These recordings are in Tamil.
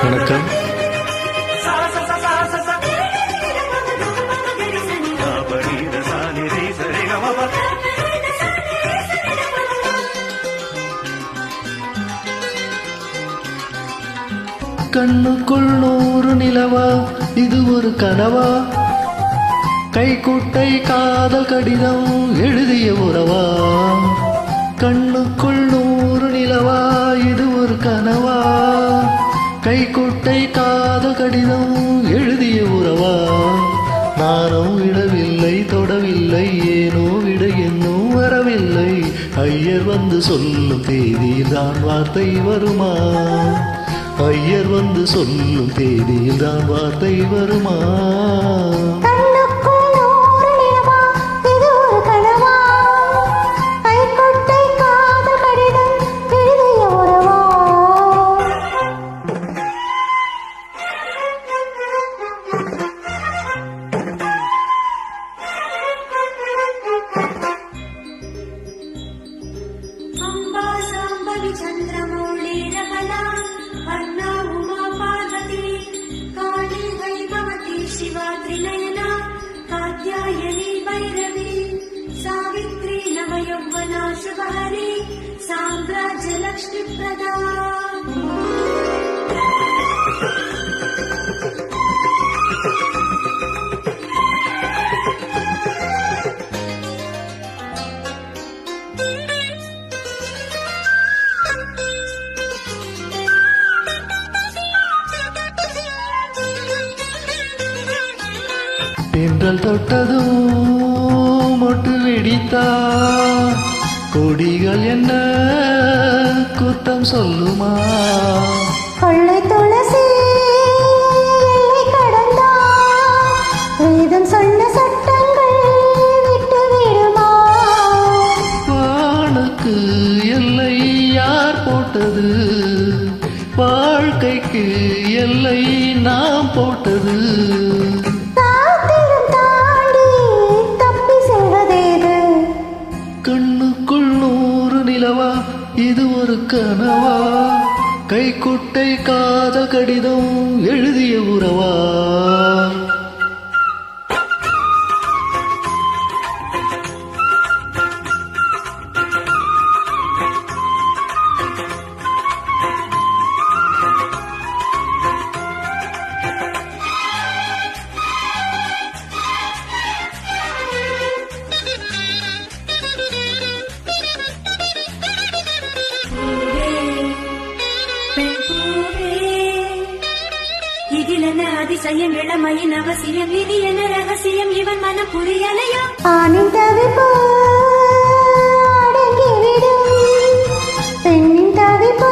வணக்கம். கண்ணுக்குள் 100 நிலவா, இது ஒரு கனவா? கைக்குட்டை காதல் கடிதம் எழுதிய உறவா? கண்ணுக்குள் 100 நிலவா, இது ஒரு கனவா? கைக்குட்டை காதல் கடிதம் எழுதிய உறவா? நானும் விடவில்லை, தொடவில்லை, ஏனோ விட இன்னும் வரவில்லை. ஐயர் வந்து சொல்லும் தேதியில் தான் வார்த்தை வருமா? ஐயர் வந்து சொல்லும் தேதியில் தான் வார்த்தை வருமா? चंद्रमौळीरकला अन्ना उमा पार्वती काली वैभवती शिवा त्रिनयना कात्यायनी भैरवी सावित्री नवयौवना शुभहरी साम्राज्य लक्ष्मी प्रदा. தென்றல் தொட்டதும் மொட்டு வெடித்தா கொடிகள் என்ன குத்தம் சொல்லுமா? கொள்ளை துளசி கடந்தா வேதம் சொன்ன சட்டங்கள் விட்டு விடுமா? வானுக்கு எல்லை யார் போட்டது? வாழ்க்கைக்கு எல்லை நாம் போட்டது. கண்ணுக்குள் 100 நிலவா, இது ஒரு கனவா? கைக்குட்டை காதல் கடிதம் எழுதிய உறவா? அதிசயம் இளமையின் அவசியம், இது என்ன ரகசியம் இவன் மனம் புரியலையா? ஆணின் தவிப்பு அடங்கிவிடும், பெண்ணின் தவிப்பு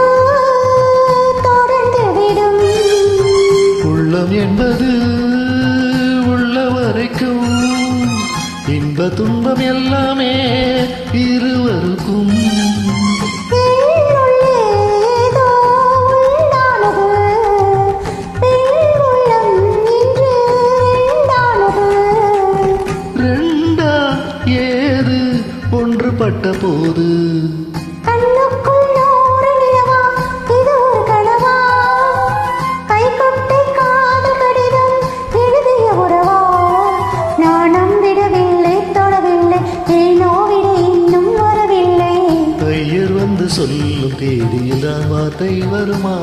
தொடர்ந்துவிடும். உள்ளம் என்பது உள்ள வரைக்கும், இன்ப துன்பம் எல்லாமே இருவருக்கும். ஒன்றுபட்ட போது கண்ணுக்குள் 100 நிலவா, இது ஒரு கனவா? கைக்குட்டை காதல் கடிதம் எழுதிய உறவா? நானும் விடவில்லை, தொடவில்லை, ஏனோ விட இன்னும் வரவில்லை. ஐயர் வந்து சொல்லும் தேதியில் தான் வார்த்தை வருமா?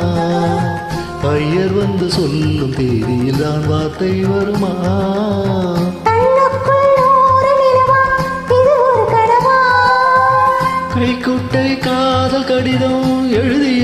ஐயர் வந்து சொல்லும் தேதியில் தான் வார்த்தை வருமா? கைக்குட்டை காதல் கடிதம் எழுதிய